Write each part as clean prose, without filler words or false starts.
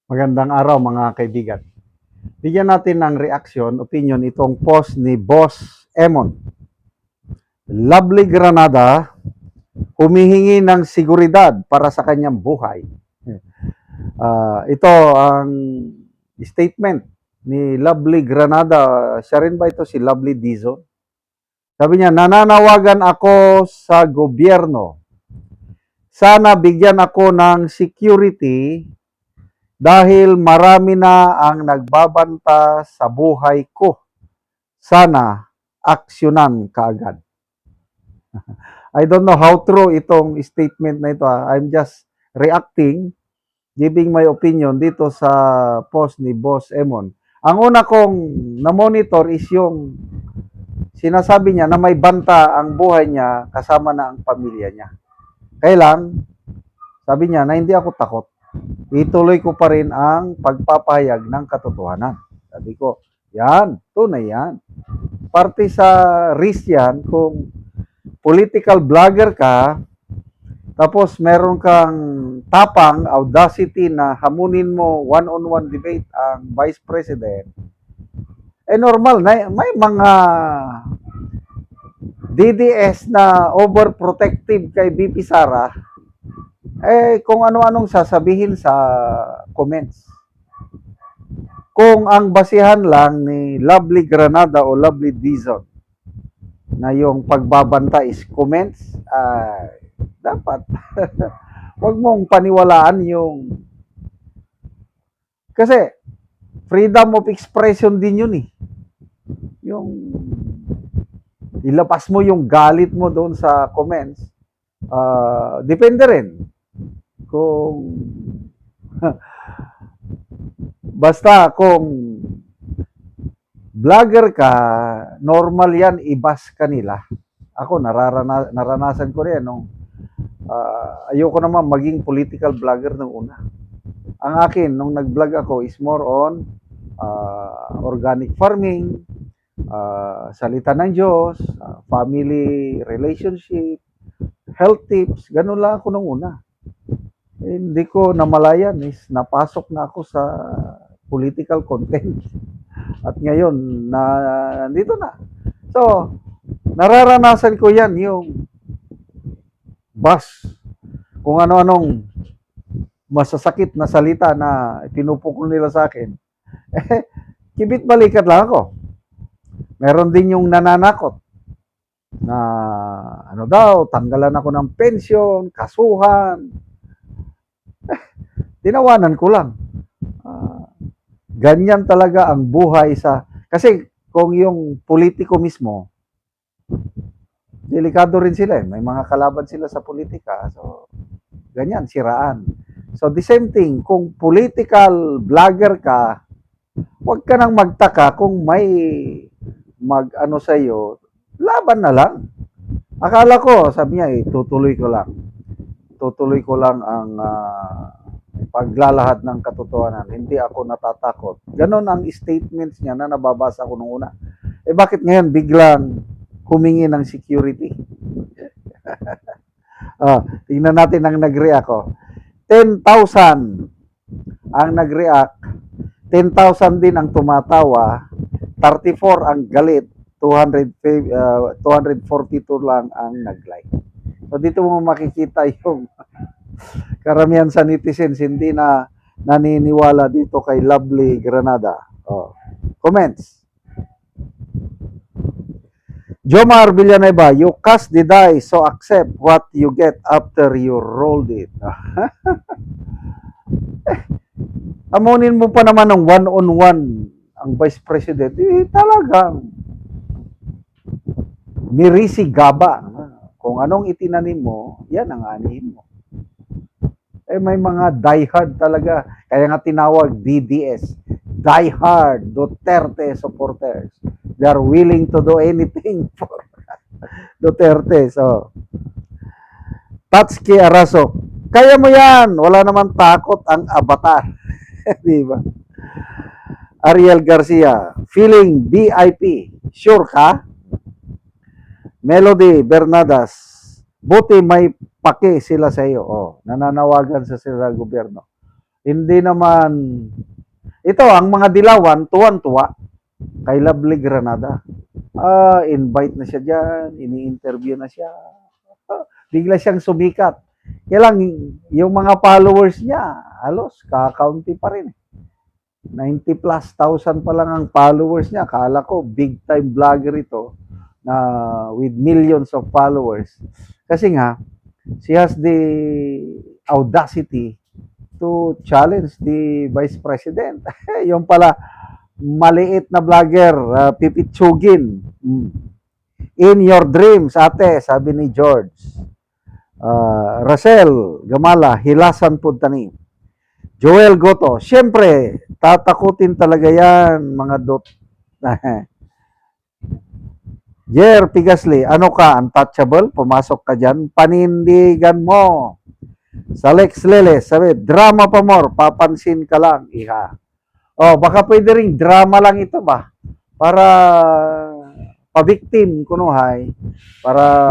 Magandang araw mga kaibigan. Bigyan natin ng reaction, opinion itong post ni Boss Emon. Lovely Granada, humihingi ng seguridad para sa kanyang buhay. Ito ang statement ni Lovely Granada. Siya rin ba ito si Lovely Dizon? Sabi niya, nananawagan ako sa gobyerno. Sana bigyan ako ng security dahil marami na ang nagbabanta sa buhay ko. Sana aksyonan kaagad. I don't know how true itong statement na ito. I'm just reacting, giving my opinion dito sa post ni Boss Emon. Ang una kong na-monitor is yung sinasabi niya na may banta ang buhay niya kasama na ang pamilya niya. Kailan, sabi niya na hindi ako takot. Ituloy ko pa rin ang pagpapahayag ng katotohanan. Sabi ko, yan, tunay yan. Parte sa risk yan kung political vlogger ka, tapos meron kang tapang, audacity na hamunin mo one-on-one debate ang Vice President, normal na may mga DDS na overprotective kay BP Sara, kung ano-anong sasabihin sa comments. Kung ang basihan lang ni Lovely Granada o Lovely Dizon na yung pagbabanta is comments, dapat wag mong paniwalaan yung kasi freedom of expression din yun eh. Yung ilabas mo yung galit mo doon sa comments, depende rin kung basta kung vlogger ka, normal yan, ibas kanila. Ako, naranasan ko rin nung ayoko naman maging political vlogger nung una. Ang akin, nung nag-vlog ako, is more on organic farming, salita ng Diyos, family relationship, health tips, ganun lang ako nung una. Hindi ko namalayan is napasok na ako sa political content. At ngayon, nandito na. So, nararanasan ko yan, yung bus, kung ano-anong masasakit na salita na pinupukol nila sa akin, kibit balikat lang ako. Meron din yung nananakot na ano daw, tanggalan ako ng pensyon, kasuhan. Tinawanan ko lang. Ganyan talaga ang buhay sa... Kasi kung yung politiko mismo, delikado rin sila eh. May mga kalaban sila sa politika. So, ganyan, siraan. So, the same thing, kung political vlogger ka, huwag ka nang magtaka kung may mag-ano sa'yo, laban na lang. Akala ko, sabi niya, tutuloy ko lang. Tutuloy ko lang ang paglalahad ng katotohanan. Hindi ako natatakot. Ganon ang statements niya na nababasa ko nung una. Bakit ngayon biglang humingi ng security? Tingnan natin ang nag-react ko. 10,000 ang nag-react. 10,000 din ang tumatawa. 34 ang galit. 242 lang ang nag-like. So dito mo makikita yung karamihan sa netizens hindi na naniniwala dito kay Lovely Granada. Comments. Jomar Villanueva, you cast the die, so accept what you get after you rolled it. Amunin mo pa naman ng one-on-one ang Vice President. Talagang mirisi gaba. Kung anong itinanim mo, yan ang anihin mo. May mga diehard talaga. Kaya nga tinawag DDS. Diehard Duterte supporters. They are willing to do anything for Duterte. So, Tatsuki Araso, kaya mo yan. Wala naman takot ang avatar. Diba? Ariel Garcia, feeling VIP. Sure ka? Melody Bernadas, buti may pake sila sa iyo. Nananawagan sa sila gobyerno. Hindi naman, ito, ang mga dilawan, tuwan-tuwa kay Lovely Granada. Invite na siya dyan, ini-interview na siya. Bigla siyang sumikat. Kaya lang, yung mga followers niya, halos, kakaunti pa rin. 90 plus thousand pa lang ang followers niya. Akala ko, big time vlogger ito na with millions of followers. Kasi nga, she has the audacity to challenge the Vice President. Yung pala, maliit na vlogger, pipitsugin. In your dreams, ate, sabi ni George. Rachel Gamala, hilasan po tani. Joel Goto, syempre, tatakutin talaga yan, mga dot. Jer Pigasli, ano ka, untouchable? Pumasok ka dyan, panindigan mo. Sa Lex Lele, sabi, drama pa more, papansin ka lang, iha. Oh, baka pwede ring drama lang ito ba? Para pa-victim kunuhay, para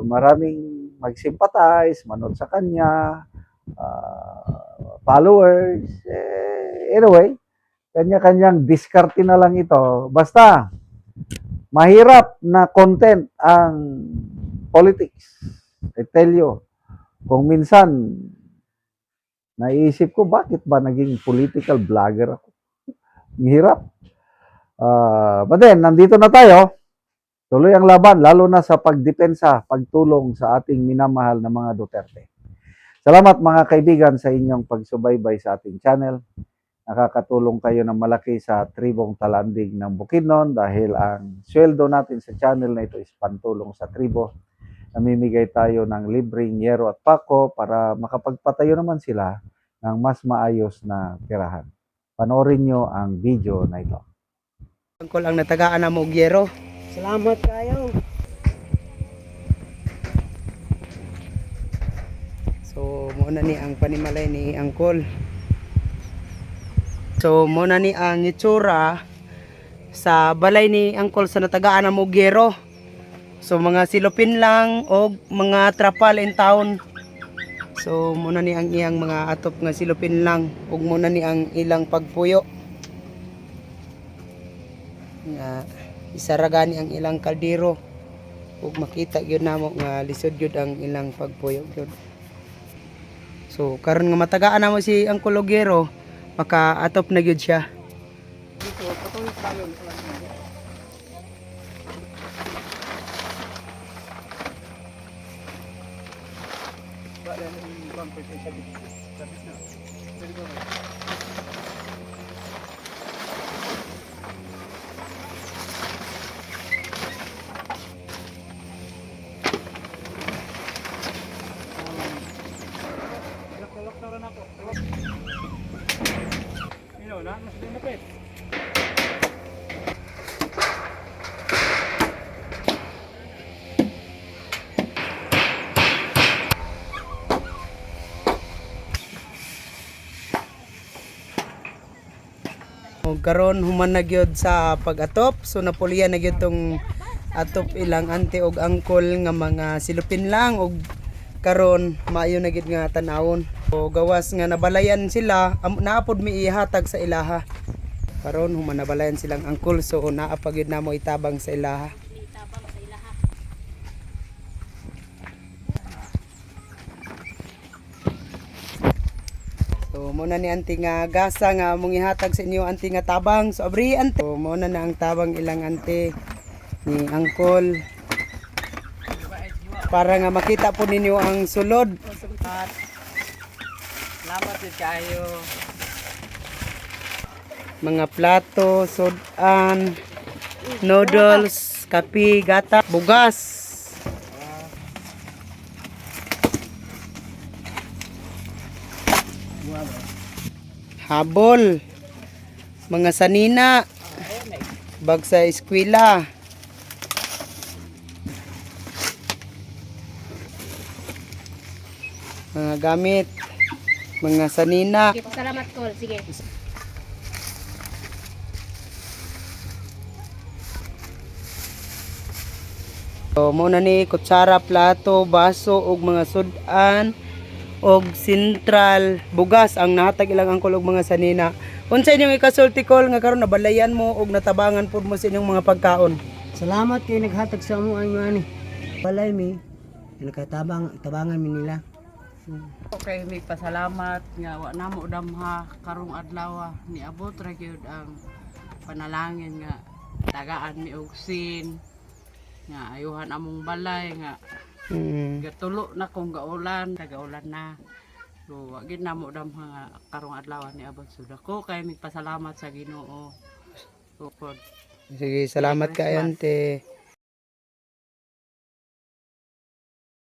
maraming mag-sympathize, manood sa kanya, followers. Anyway, kanya-kanyang diskarte na lang ito. Basta, mahirap na content ang politics. I tell you, kung minsan, naisip ko, bakit ba naging political vlogger ako? Mahirap. But then, nandito na tayo. Tuloy ang laban, lalo na sa pagdepensa, pagtulong sa ating minamahal na mga Duterte. Salamat mga kaibigan sa inyong pagsubaybay sa ating channel. Nakakatulong kayo ng malaki sa tribong talandig ng Bukidnon dahil ang sweldo natin sa channel na ito is pantulong sa tribo. Namimigay tayo ng libreng yero at pako para makapagpatayo naman sila ng mas maayos na tirahan. Panoorin nyo ang video na ito. Angkol ang natagaan na mo gyero. Salamat kayo. So muna ni ang panimalay ni Angkol. So muna ni ang itsura sa balay ni Angkol sa natagaan na mo gyero. So mga silupin lang o mga trapal in town. So muna ni ang iyang mga atop nga silupin lang ug muna ni ang ilang pagpuyo. Nga isaragani ang ilang kaldero ug makita gyud namo nga lisod gyud ang ilang pagpuyo gyud. So karon nga matagaan namo si Angkol Ogero, makaatop na gyud siya. Dito, patuloy tayo. Og karon human na gyud sa pag-atop, so napulian na gyud tong atop ilang ante og angkol nga mga silupin lang og karon maayo na gyud nga tan-awon. So gawas nga nabalayan sila, naapod mi ihatag sa ilaha. Karon human nabalayan silang angkol, so naa pa gyud namo itabang sa ilaha. So muna ni anti nga gasa nga mong ihatag sa inyo anti nga tabang. So abri ante. So muna na ang tabang ilang ante ni Angkol. Para nga makita po ninyo ang sulod. Salamat din kayo. Mga plato, sudan, noodles, kape, gata, bugas. Habol, mga sanina, bag sa eskwela, mga gamit, mga sanina. Sige, salamat Col. Sige. So muna ni kutsara, plato, baso ug mga sudan og sentral bugas ang nahatag ilang angkol og mga sanina. Unsa inyong ikasulti Kol nga karon nabalayan mo og natabangan pud mo sa inyong mga pagkaon? Salamat kay naghatag sa mo ang ani. Balay mi. Tabangan mi nila. Okay, may pasalamat nga wa namo damha karong adlaw ni abot ra gyud ang panalangin nga tagaan mi og sin nga ayuhan among balay nga gatulo na kung gaulan na so wa gid namo damha nga karong adlaw ni abot so dako kay may pasalamat sa Ginoo. Tukod. Sige, salamat kaayo ante.